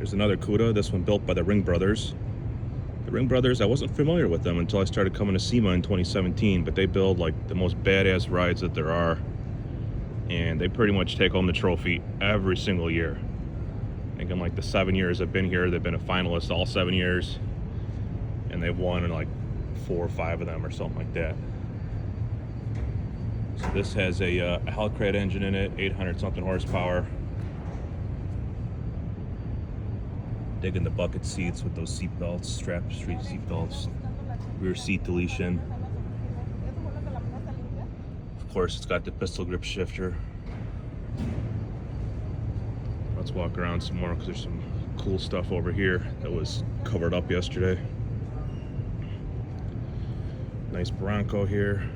There's another Cuda, this one built by the Ringbrothers. The Ringbrothers, I wasn't familiar with them until I started coming to SEMA in 2017, but they build like the most badass rides that there are. And they pretty much take home the trophy every single year. I think in like the 7 years I've been here, they've been a finalist all 7 years. And they've won in like 4 or 5 of them or something like that. So this has a Hellcat engine in it, 800 something horsepower. Digging the bucket seats with those seat belts, strap street seat belts, rear seat deletion. Of course, it's got the pistol grip shifter. Let's walk around some more because there's some cool stuff over here that was covered up yesterday. Nice Bronco here.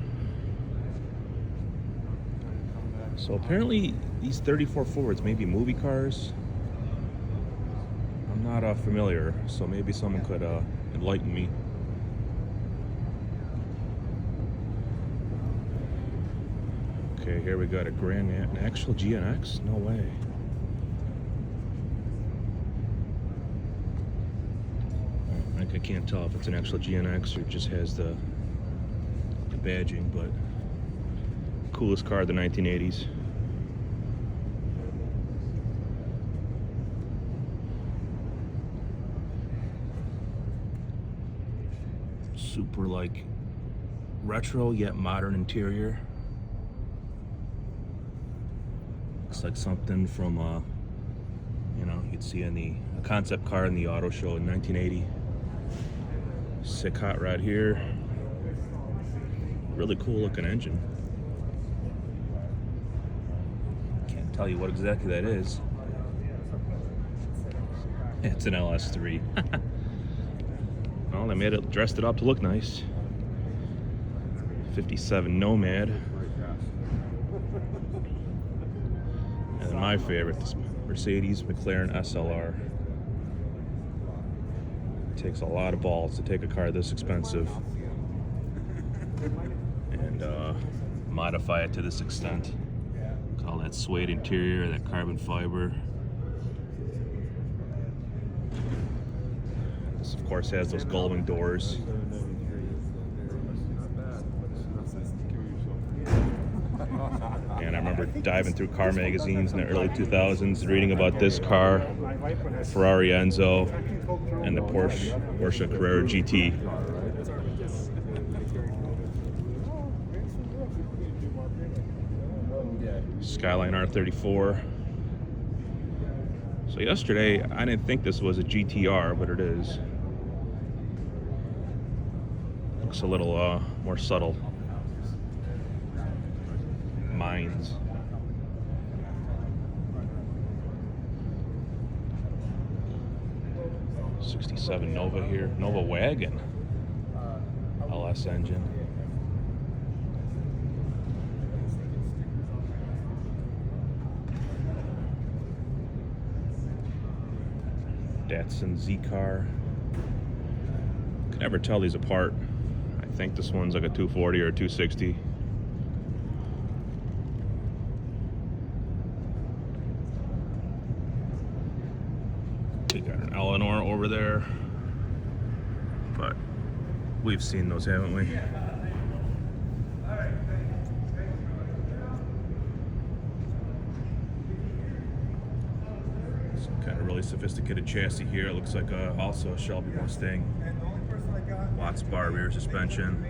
So apparently these 34 Fords may be movie cars. I'm not familiar, so maybe someone could enlighten me. Okay, here we got a an actual GNX? No way. I can't tell if it's an actual GNX or it just has the badging, but coolest car of the 1980s. Super like retro yet modern interior. Looks like something from you know, you'd see in a concept car in the auto show in 1980. Sick hot rod here. Really cool looking engine. Can't tell you what exactly that is. It's an LS3. Well, they dressed it up to look nice. 57 Nomad. And then my favorite, this Mercedes McLaren SLR. It takes a lot of balls to take a car this expensive and modify it to this extent. Look at all that suede interior, that carbon fiber. This of course has those gullwing doors. And I remember diving through car magazines in the early 2000s, reading about this car, Ferrari Enzo, and the Porsche Carrera GT. Skyline R34. So yesterday, I didn't think this was a GTR, but it is. Looks a little more subtle. Mines. 67 Nova here. Nova wagon. LS engine. Datsun Z car. Can never tell these apart. I think this one's like a 240 or a 260. We got an Eleanor over there, but we've seen those, haven't we? Some kind of really sophisticated chassis here. It looks like also a Shelby Mustang. Watts bar rear suspension.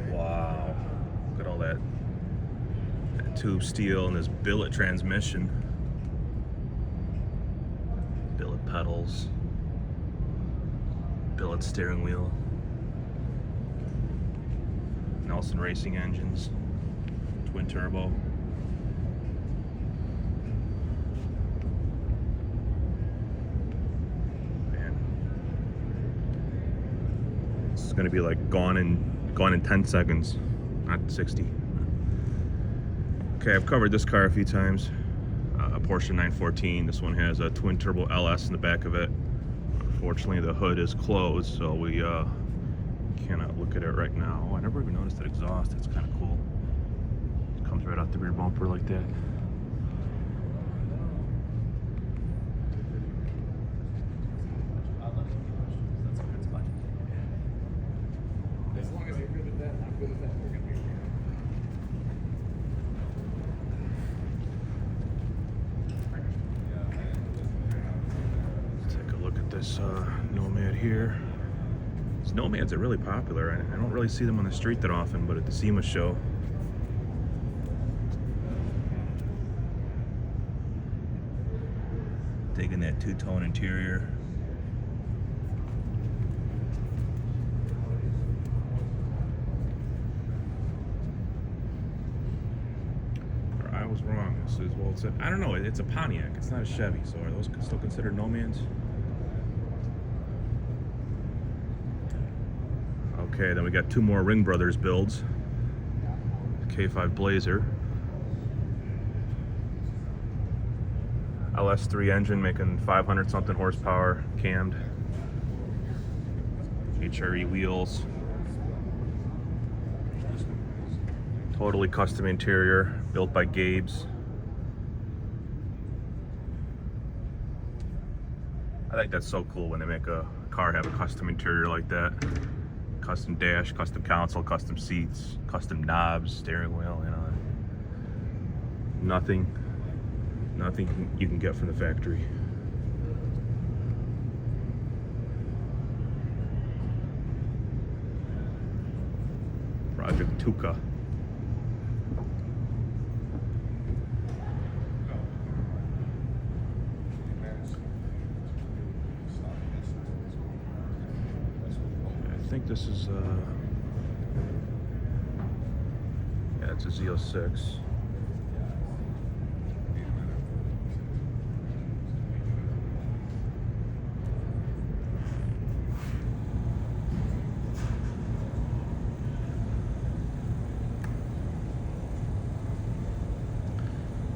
Wow, look at all that tube steel and this billet transmission. Billet pedals. Billet steering wheel. Nelson Racing engines. Twin turbo. Man. This is gonna be like gone in 10 seconds, not 60. Okay, I've covered this car a few times. A Porsche 914. This one has a twin turbo LS in the back of it. Unfortunately, the hood is closed, so we cannot look at it right now. Oh, I never even noticed that exhaust. That's kind of cool. It comes right out the rear bumper like that. this Nomad here. These Nomads are really popular. I don't really see them on the street that often, but at the SEMA show. Digging that two-tone interior. I was wrong. This is, well, it's a, I don't know. It's a Pontiac. It's not a Chevy. So are those still considered Nomads? Okay, then we got two more Ringbrothers builds. K5 Blazer. LS3 engine making 500 something horsepower, cammed. HRE wheels. Totally custom interior, built by Gabe's. I think that's so cool when they make a car have a custom interior like that. Custom dash, custom console, custom seats, custom knobs, steering wheel, you know. Nothing you can get from the factory. Project Tuca. I think this is yeah, it's a Z06.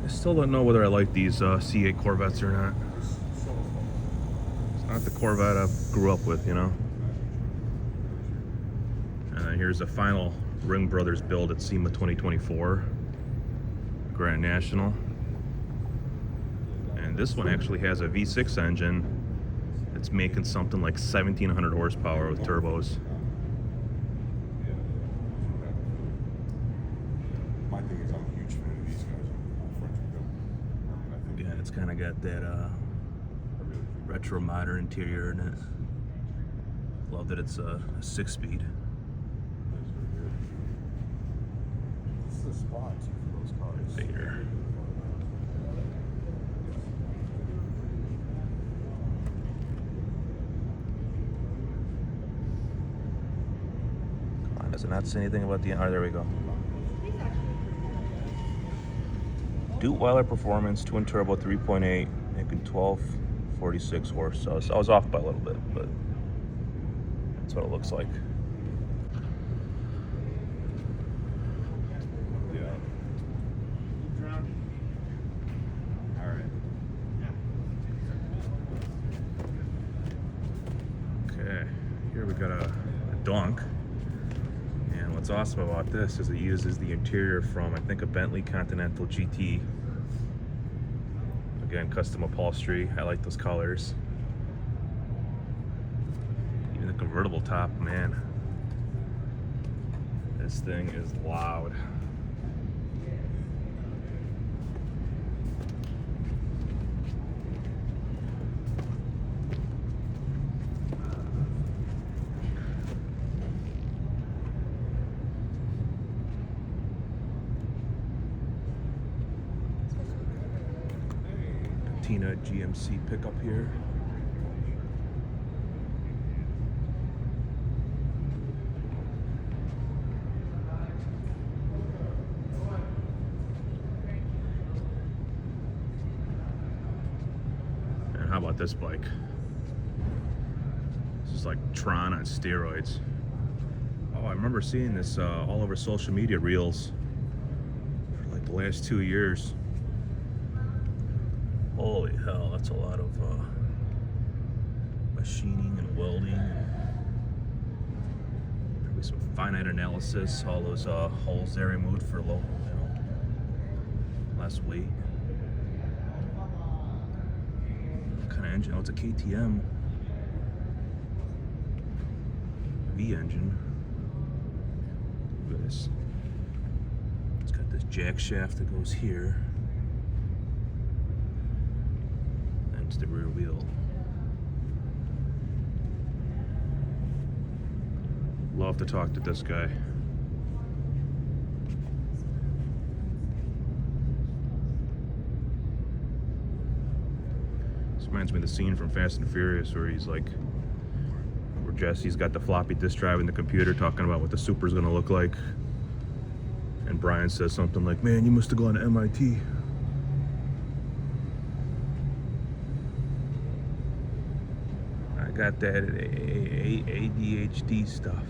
I still don't know whether I like these C8 Corvettes or not. It's not the Corvette I grew up with, you know. Here's the final Ringbrothers build at SEMA 2024 Grand National. And this one actually has a V6 engine that's making something like 1,700 horsepower with turbos. Yeah, it's kind of got that retro modern interior in it. Love that it's a 6-speed. The spot for those cars. There. Come on, does it not say anything about the? Oh, there we go. Duke-Weiler Performance, twin turbo 3.8, making 1246 horse. So I was off by a little bit, but that's what it looks like. Here we got a donk, and what's awesome about this is it uses the interior from, I think, a Bentley Continental GT. Again, custom upholstery. I like those colors. Even the convertible top, man. This thing is loud. GMC pickup here. And how about this bike? This is like Tron on steroids. Oh, I remember seeing this all over social media reels for like the last 2 years. Holy hell, that's a lot of machining and welding, and probably some finite analysis. All those holes they removed for low, you know, less weight. What kind of engine? Oh, it's a KTM V engine. Look at this. It's got this jack shaft that goes here. The rear wheel. Love to talk to this guy. This reminds me of the scene from Fast and Furious where he's like, where Jesse's got the floppy disk drive in the computer talking about what the Super's gonna look like. And Brian says something like, man, you must have gone to MIT. I got that ADHD stuff.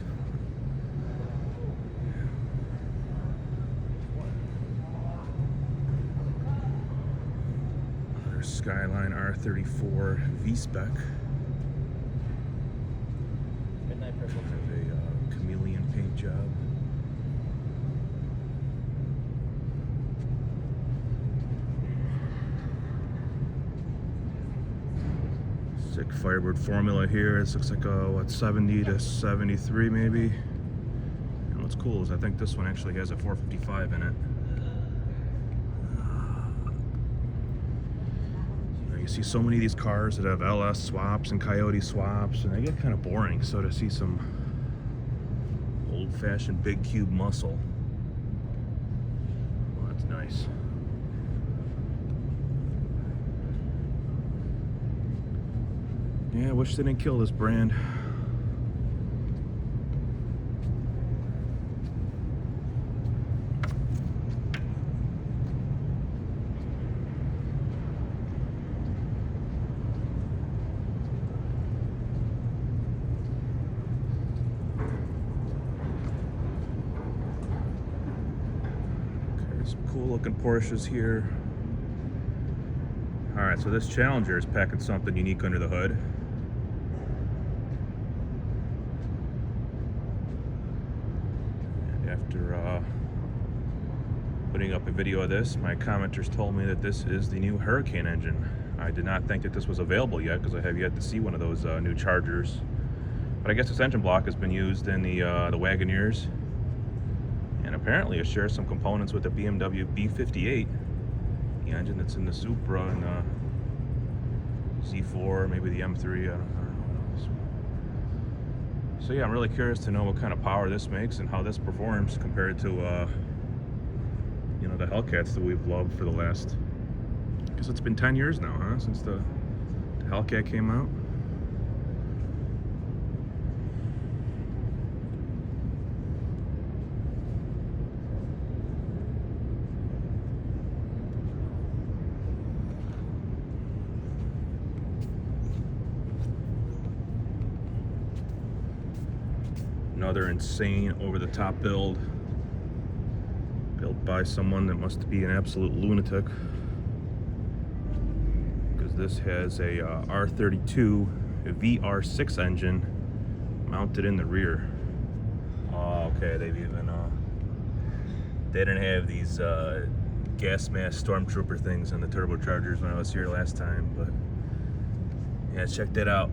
There's Skyline R34 V-Spec. Midnight Purple. Have a chameleon paint job. Sick Firebird formula here. This looks like a, what, 70 to 73 maybe. And what's cool is I think this one actually has a 455 in it. You see so many of these cars that have LS swaps and Coyote swaps, and they get kind of boring. So to see some old-fashioned big cube muscle, well, that's nice. Yeah, I wish they didn't kill this brand. Okay, some cool looking Porsches here. All right, so this Challenger is packing something unique under the hood. After putting up a video of this, my commenters told me that this is the new Hurricane engine. I did not think that this was available yet because I have yet to see one of those new Chargers. But I guess this engine block has been used in the Wagoneers, and apparently it shares some components with the BMW B58, the engine that's in the Supra and the Z4, maybe the M3. I don't know what else. So yeah, I'm really curious to know what kind of power this makes and how this performs compared to, you know, the Hellcats that we've loved for the last, I guess it's been 10 years now, huh, since the Hellcat came out. Another insane over-the-top build by someone that must be an absolute lunatic, because this has a R32 VR6 engine mounted in the rear. Oh, okay, they've even they didn't have these gas mask stormtrooper things on the turbochargers when I was here last time, but yeah, check that out.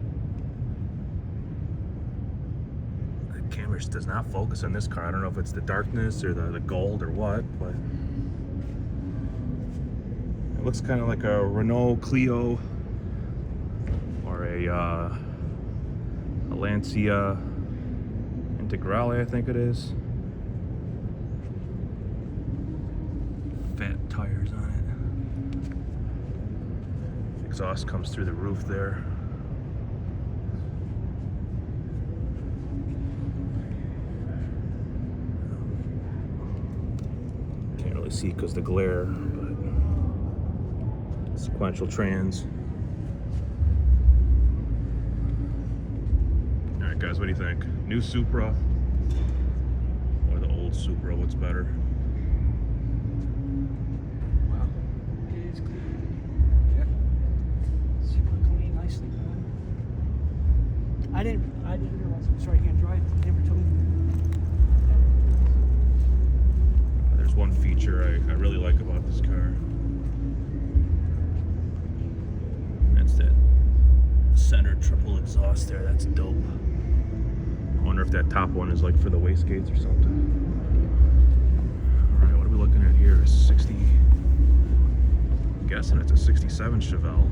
Camera just does not focus on this car. I don't know if it's the darkness or the gold or what, but it looks kind of like a Renault Clio or a Lancia Integrale, I think it is. Fat tires on it. Exhaust comes through the roof there. See because the glare, but sequential trans. All right, guys, what do you think? New Supra or the old Supra? What's better? Wow, it is clean. Yeah, super clean, nicely done. I didn't realize it was right-hand drive. They never told me. One feature I really like about this car. That's that center triple exhaust there. That's dope. I wonder if that top one is like for the wastegates or something. Alright, what are we looking at here? 60. I'm guessing it's a 67 Chevelle.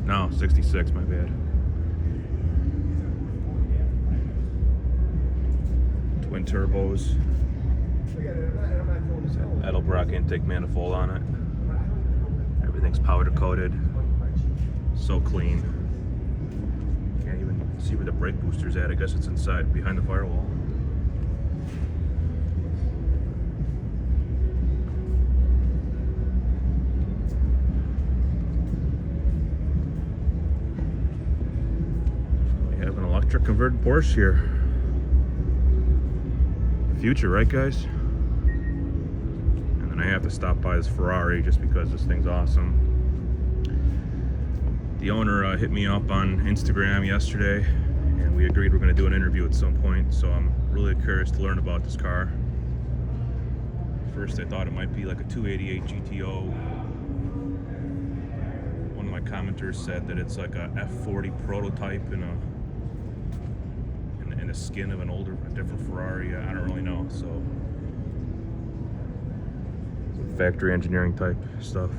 No, 66, my bad. Twin turbos. Edelbrock intake manifold on it. Everything's powder coated. So clean. Can't even see where the brake booster's at. I guess it's inside, behind the firewall. We have an electric converted Porsche here. The future, right, guys? And then I have to stop by this Ferrari just because this thing's awesome. The owner hit me up on Instagram yesterday, and we agreed we're going to do an interview at some point, so I'm really curious to learn about this car. First I thought it might be like a 288 GTO. One of my commenters said that it's like a F40 prototype in the skin of an older, different Ferrari. I don't really know, so factory engineering type stuff.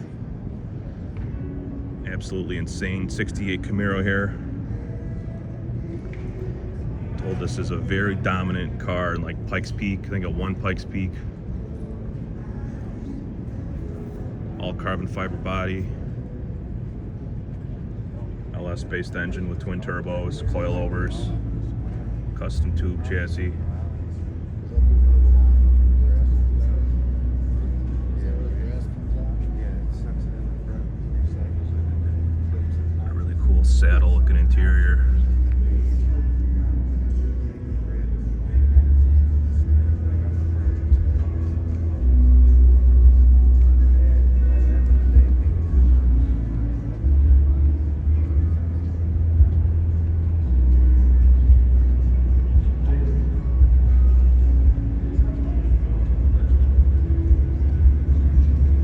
Absolutely insane 68 Camaro here. Told this is a very dominant car in like Pikes Peak. I think a 1 Pikes Peak. All carbon fiber body. LS based engine with twin turbos, coilovers, custom tube chassis. Saddle looking interior.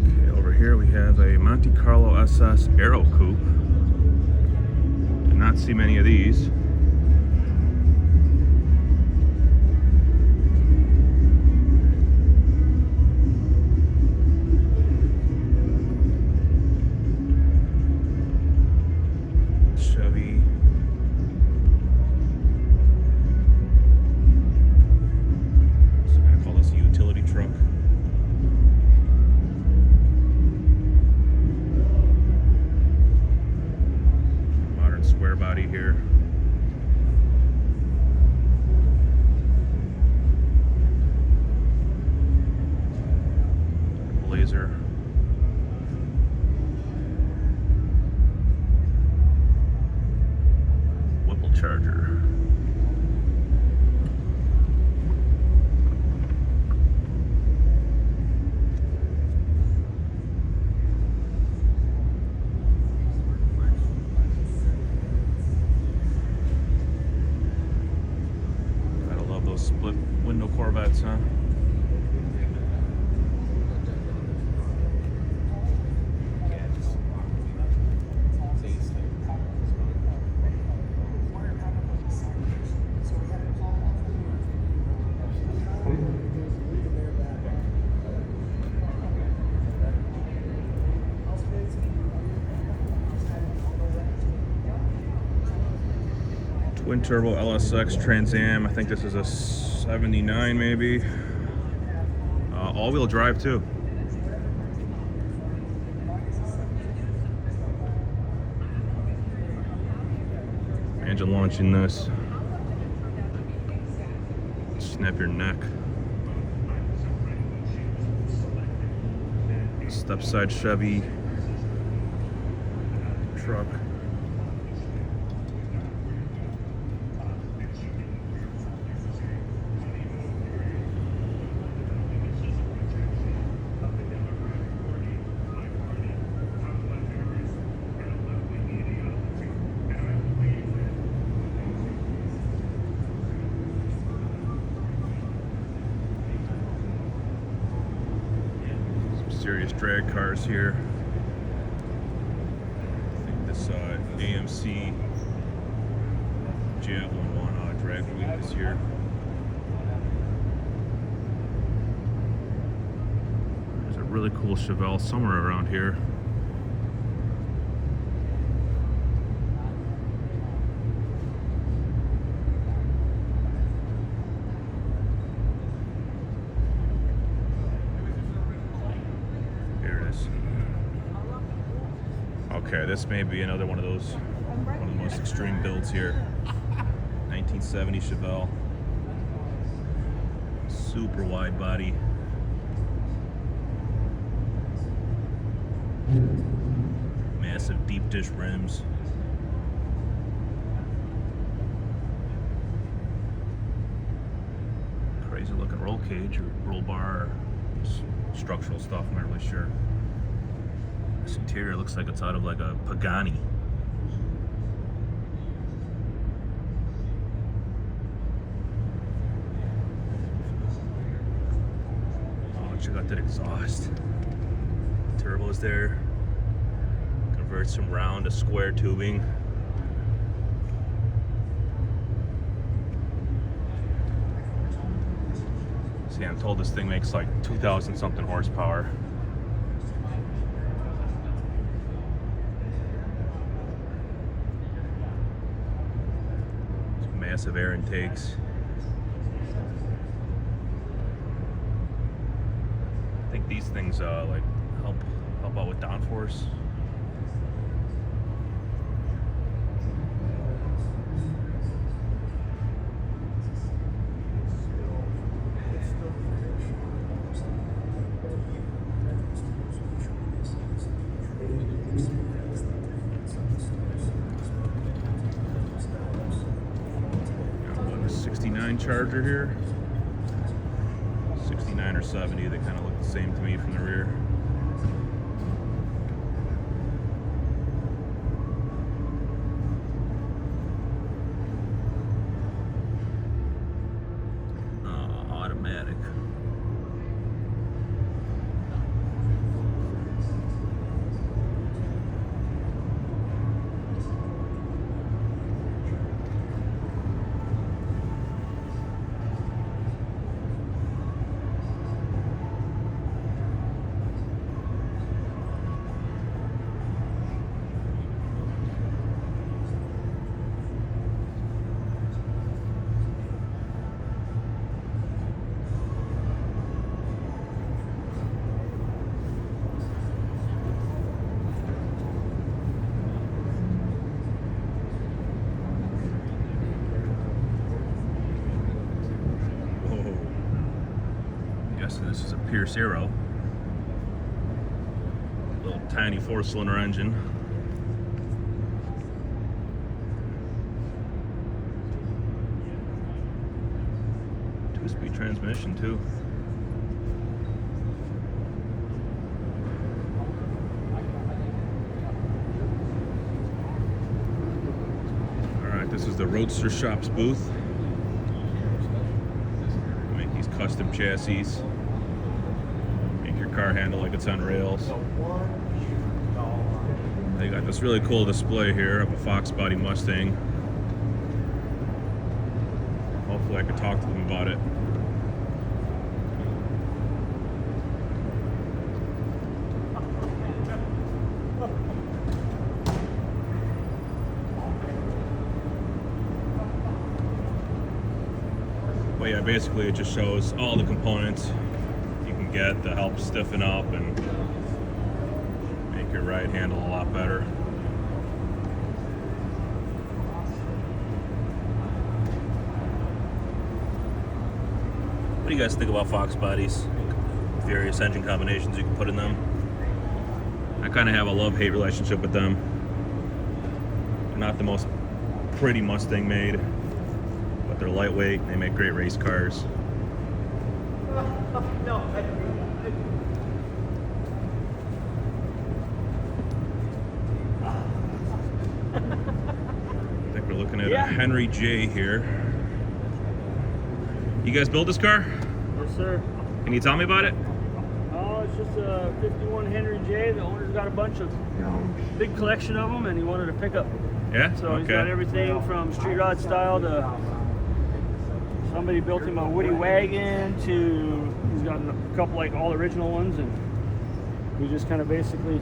Okay, over here we have a Monte Carlo SS Aero Coupe. Not see many of these. Chevy. So I'm gonna call this a utility truck. Square body here. Blazer. WelderUp. Split window Corvettes, huh? Twin turbo LSX Trans Am. I think this is a 79 maybe. All-wheel drive too. Imagine launching this. Snap your neck. Step-side Chevy truck. Serious drag cars here. I think this AMC Javelin won drag week this year. There's a really cool Chevelle somewhere around here. this. Okay, this may be another one of those, one of the most extreme builds here. 1970 Chevelle. Super wide body. Massive deep dish rims. Crazy looking roll cage or roll bar, or structural stuff, I'm not really sure. This interior looks like it's out of like a Pagani. Oh, check out that exhaust. Turbo's there. Converts from round to square tubing. See, I'm told this thing makes like 2,000 something horsepower. Massive air intakes. I think these things like help out with downforce. Charger here, 69 or 70. They kind of look the same to me from the rear. Automatic. This is a Pierce Aero. Little tiny 4-cylinder engine. Two-speed transmission too. Alright, this is the Roadster Shop's booth. They make these custom chassis. Car handle like it's on rails. They got this really cool display here of a Fox body Mustang. Hopefully I could talk to them about it. But yeah, basically it just shows all the components get to help stiffen up and make your ride handle a lot better. What do you guys think about Fox bodies? Various engine combinations you can put in them. I kind of have a love-hate relationship with them. They're not the most pretty Mustang made, but they're lightweight and they make great race cars. No, I think we're looking at a Henry J here. You guys build this car? Yes, sir. Can you tell me about it? Oh, it's just a 51 Henry J. The owner's got a bunch of big collection of them, and he wanted a pickup. Yeah. So he's got everything from street rod style to somebody built him a Woody wagon to he's got a couple like all original ones, and we just kind of basically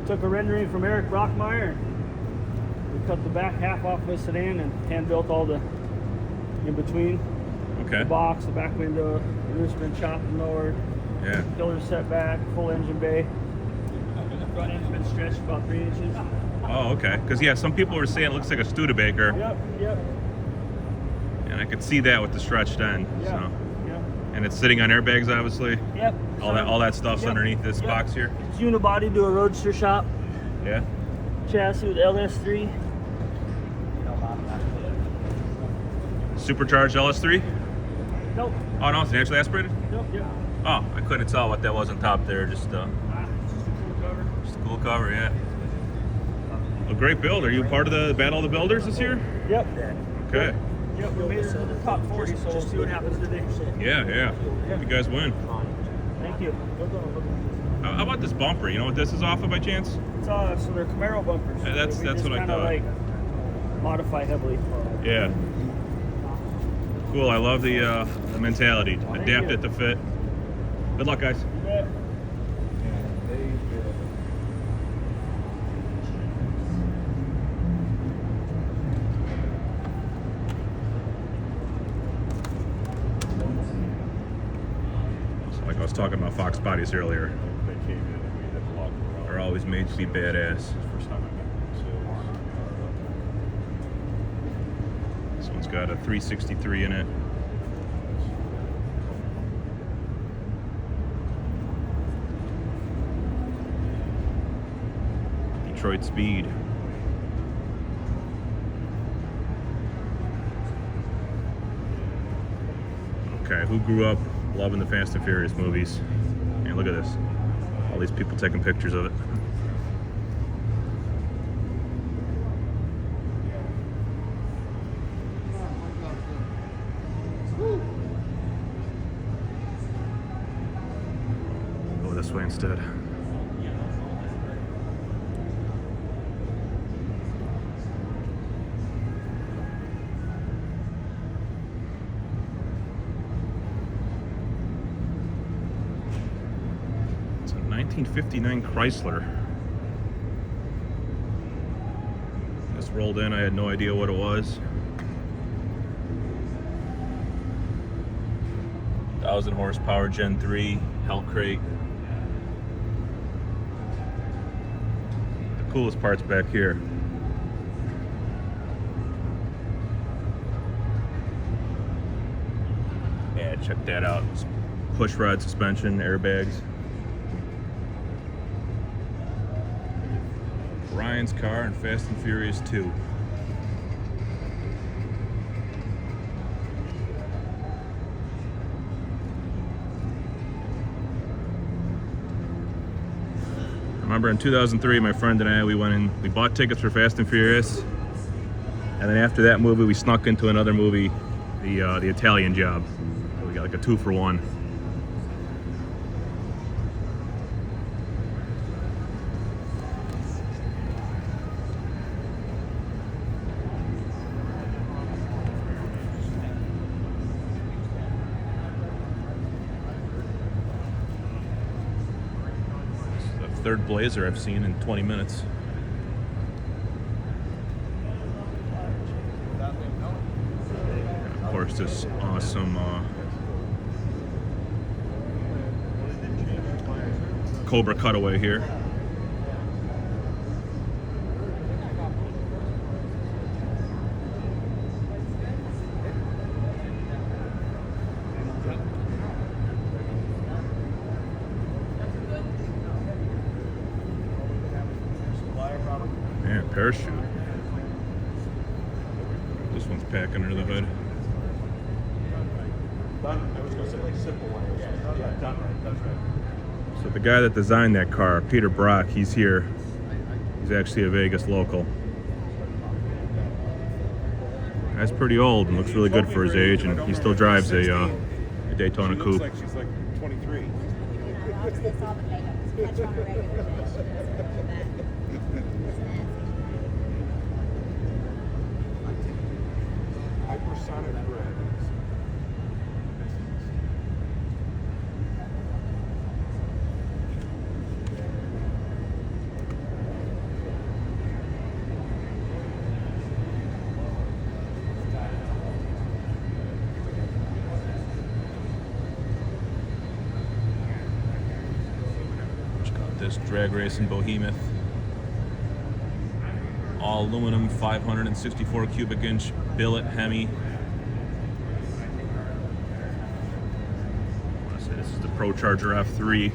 took a rendering from Eric Brockmeyer. We cut the back half off of a sedan and hand built all the in between. Okay. The box, the back window, the roof's been chopped and lowered. Yeah. Pillars set back, full engine bay. front end's been stretched about 3 inches. Oh, okay. Because yeah, some people were saying it looks like a Studebaker, Yep. and I could see that with the stretched end. Yeah. So. Yep. And it's sitting on airbags, obviously. Yep. All that stuff's underneath this box here. It's unibody to a Roadster shop. Yeah. Chassis with LS3. Supercharged LS3? Nope. Oh no, it's naturally aspirated? Nope. Yep. Oh, I couldn't tell what that was on top there. Just Just a cool cover. a cool cover, yeah. A great build. Are you part of the Battle of the Builders this year? Yep. Okay. Yep. We made it to the top 40, so we'll see what happens today. Yeah. Hope you guys win. Thank you. How about this bumper? You know what this is off of by chance? It's so they're Camaro bumpers. Yeah, that's We just what I kinda, thought. Like modify heavily. Yeah. Cool. I love the mentality. Adapt it to fit. Good luck, guys. Yeah. Like I was talking about Fox bodies earlier. They came in and we had to lock them around. They're always made to be badass. First time I met them. This one's got a 363 in it. Detroit Speed. Okay, who grew up loving the Fast and Furious movies? And look at this. All these people taking pictures of it. Go this way instead. It's a 1959 Chrysler. Just rolled in, I had no idea what it was. 1,000 horsepower Gen 3 Hell Crate. The coolest part's back here. Yeah, check that out. It's push rod suspension, airbags. Ryan's car in Fast and Furious 2. I remember in 2003, my friend and I, we bought tickets for Fast and Furious, and then after that movie, we snuck into another movie, the Italian Job. We got like a 2-for-1. Third Blazer I've seen in 20 minutes. Of course, this awesome Cobra cutaway here. Yeah, parachute. This one's packing under the hood. Done. I was going to say like simple one. Yeah, done right. That's right. So the guy that designed that car, Peter Brock, he's here. He's actually a Vegas local. Guy's pretty old and looks really good for his age, and he still drives a Daytona She coupe. looks like she's like 23. Hypersonic red. this drag racing behemoth. All aluminum, 564 cubic inch billet Hemi. I want to say this is the ProCharger F3.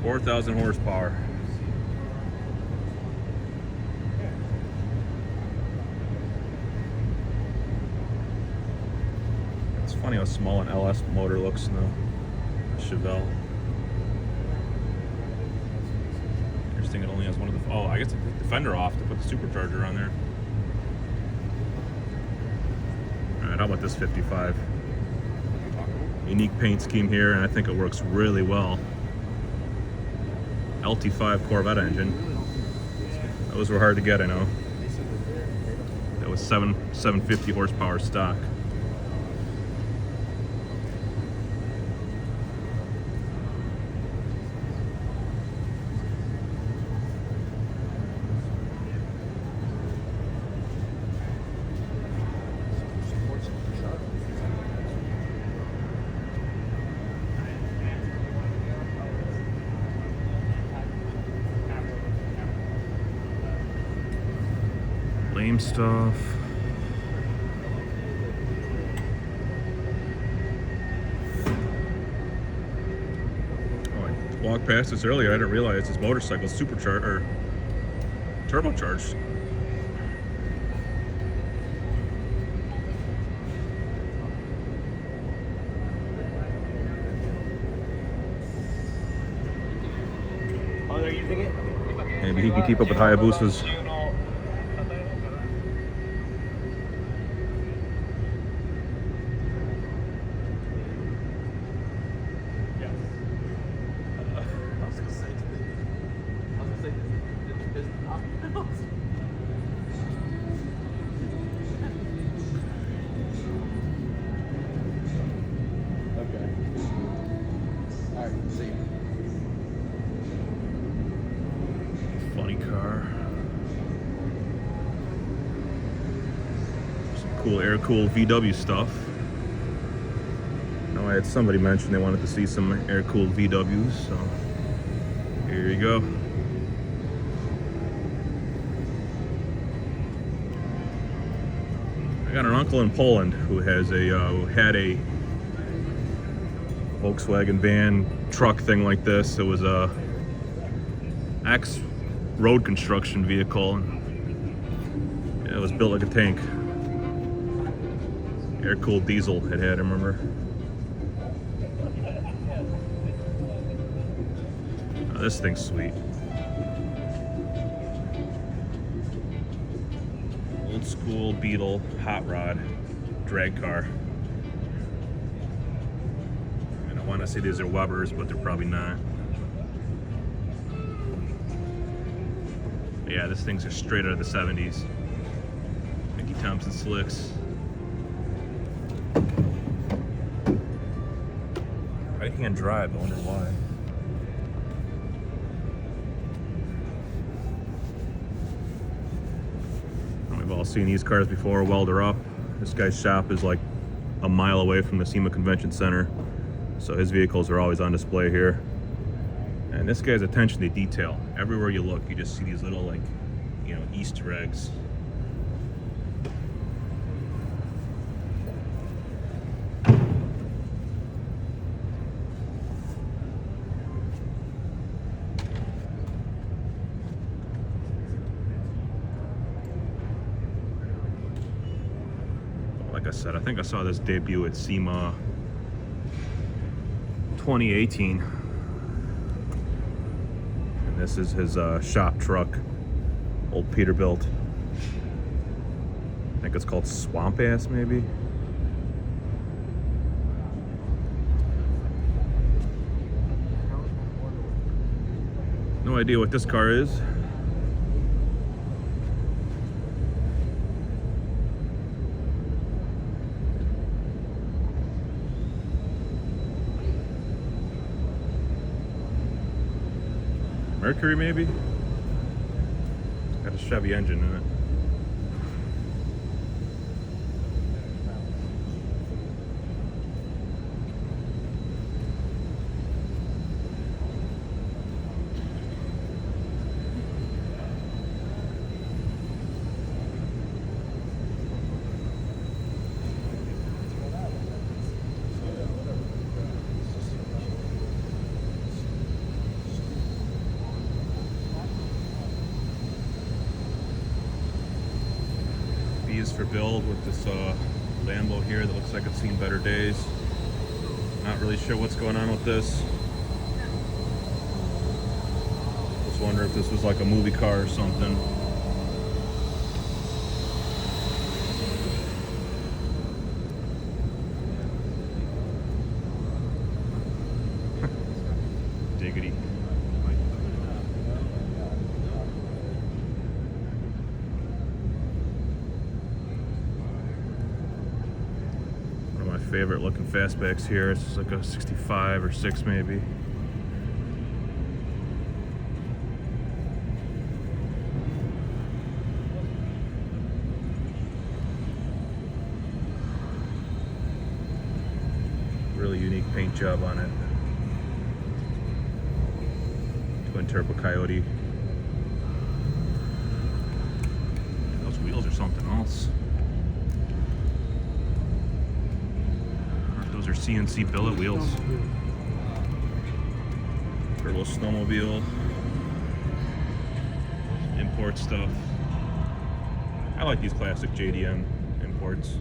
$4,000 horsepower. It's funny how small an LS motor looks in the Chevelle. Interesting, it only has one of the. Oh, I guess I took the fender off to put the supercharger on there. All right, how about this 55? Unique paint scheme here, and I think it works really well. LT5 Corvette engine. Those were hard to get, I know. That was 750 horsepower stock. Lame stuff. Oh, I walked past this earlier. I didn't realize this motorcycle is supercharged or turbocharged. Oh, they're using it? Maybe he can keep up with Hayabusa's. Funny car. Some cool air-cooled VW stuff. Now I had somebody mention they wanted to see some air-cooled VWs, so here you go. I got an uncle in Poland who has who had a Volkswagen van truck thing like this. It was a road construction vehicle, and it was built like a tank. Air-cooled diesel it had, I remember. Oh, this thing's sweet. Old school Beetle hot rod drag car. And I want to say these are Webers, but they're probably not. Yeah, this thing's just straight out of the 70s. Mickey Thompson slicks. Right-hand drive, I wonder why. We've all seen these cars before, WelderUp. This guy's shop is like a mile away from the SEMA Convention Center, so his vehicles are always on display here. And this guy's attention to detail. Everywhere you look, you just see these little, like, you know, Easter eggs. Like I said, I think I saw this debut at SEMA 2018. This is his shop truck, old Peterbilt. I think it's called Swamp Ass, maybe. No idea what this car is. Mercury, maybe? It's got a Chevy engine in it. build with this Lambo here that looks like it's seen better days. Not really sure what's going on with this. Just wonder if this was like a movie car or something. Diggity. Favorite looking fastbacks here. It's just like a 65 or 6 maybe. Really unique paint job on it. Twin turbo Coyote. Those wheels are something else. Those are CNC billet wheels for a little snowmobile, import stuff. I like these classic JDM imports.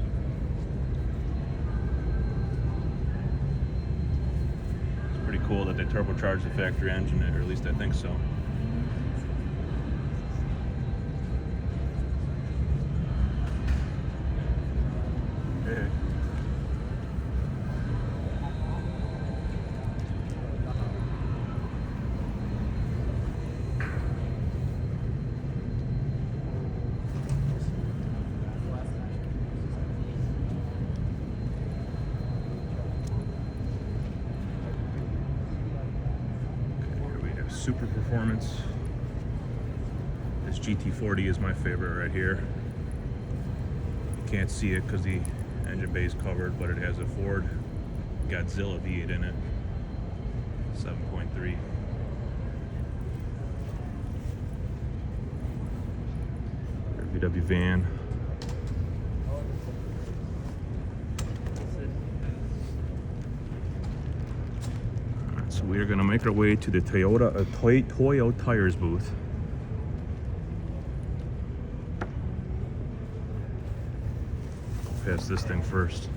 It's pretty cool that they turbocharged the factory engine, or at least I think so. Hey. Super performance. This GT40 is my favorite right here. You can't see it because the engine bay is covered, but it has a Ford Godzilla V8 in it. 7.3. VW van. So we are going to make our way to the Toyo Tires booth. I'll pass this thing first.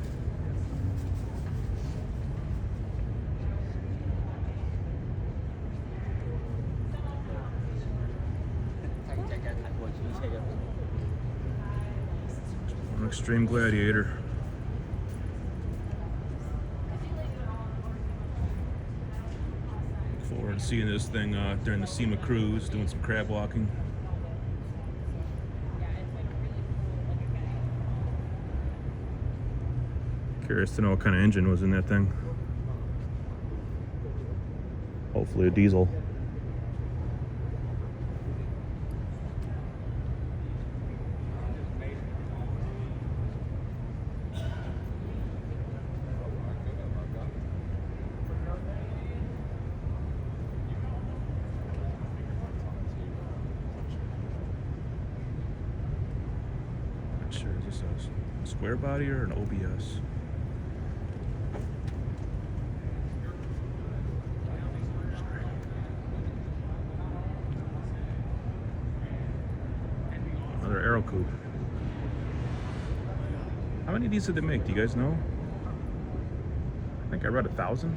An Extreme Gladiator. Forward to seeing this thing during the SEMA cruise, doing some crab walking. Curious to know what kind of engine was in that thing. Hopefully a diesel. Sure, is this a square body or an OBS? Another Aero Coupe. How many of these did they make? Do you guys know? I think I read 1,000.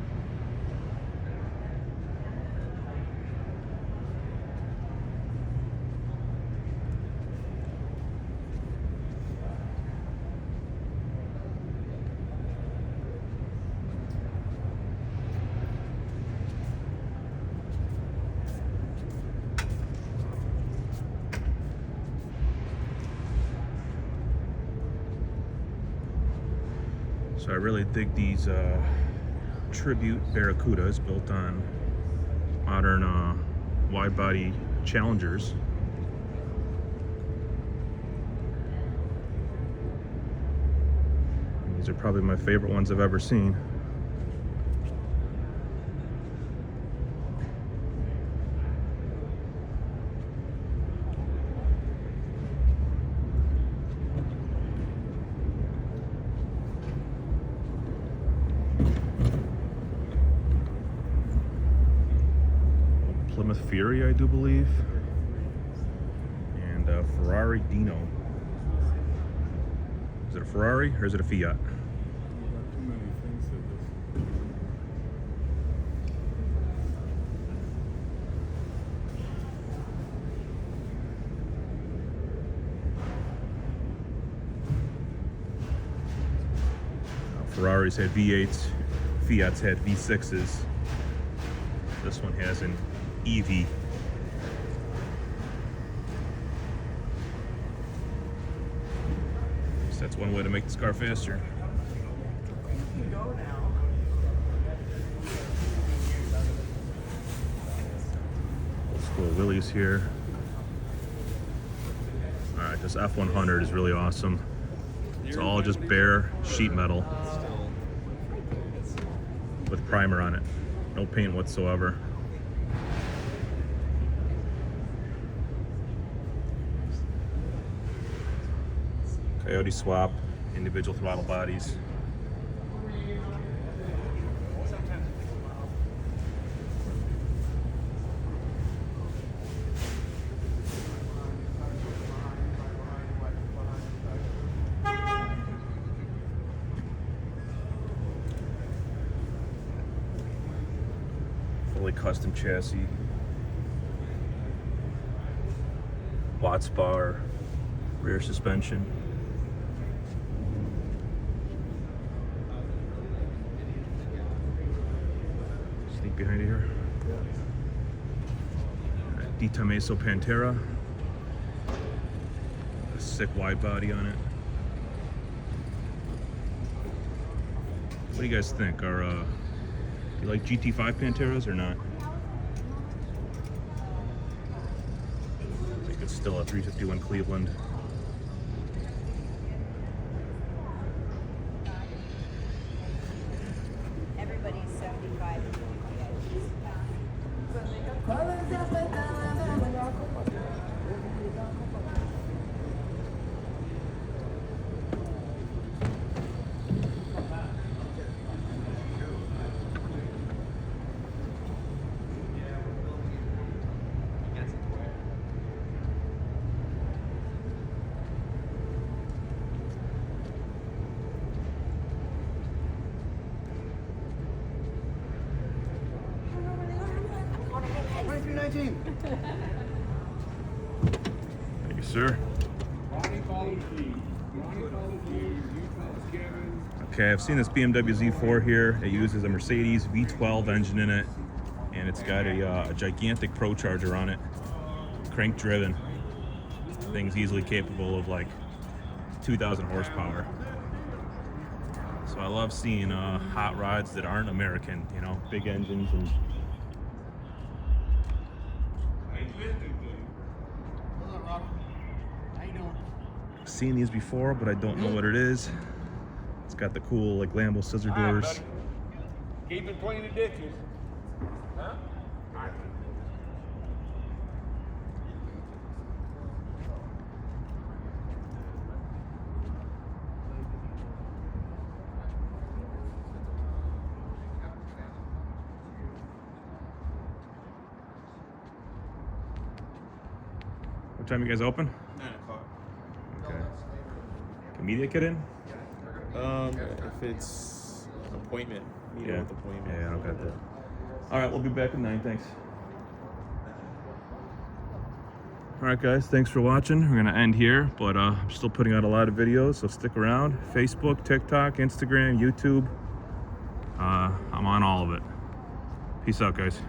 So I really dig these tribute Barracudas built on modern wide body Challengers. These are probably my favorite ones I've ever seen. Plymouth Fury, I do believe, and Ferrari Dino. it a Ferrari or is it a Fiat? Ferraris had V8s, Fiats had V6s. This one has an EV. So that's one way to make this car faster. Old school Willys here. Alright, this F100 is really awesome. It's all just bare sheet metal with primer on it. No paint whatsoever. Coyote swap, individual throttle bodies. Fully custom chassis. Watts bar, rear suspension. Sneak behind it here. DeTomaso Pantera. A sick wide body on it. What do you guys think? Do you like GT5 Panteras or not? I think it's still a 351 Cleveland. Everybody's 75. Thank you, sir. Okay, I've seen this BMW Z4 here. It uses a Mercedes V12 engine in it, and it's got a gigantic ProCharger on it, crank driven. Thing's easily capable of like 2,000 horsepower. So I love seeing hot rods that aren't American, you know, big engines and seen these before, but I don't know what it is. It's got the cool like Lambo scissor doors. Keep it clean the ditches. Huh? What time you guys open? 9 o'clock. Okay. Can media get in? If it's an appointment, meet Yeah. with appointment. Yeah, I don't got that. All right, we'll be back at 9. Thanks. All right, guys, thanks for watching. We're gonna end here, but I'm still putting out a lot of videos, so stick around. Facebook, TikTok, Instagram, YouTube. I'm on all of it. Peace out, guys.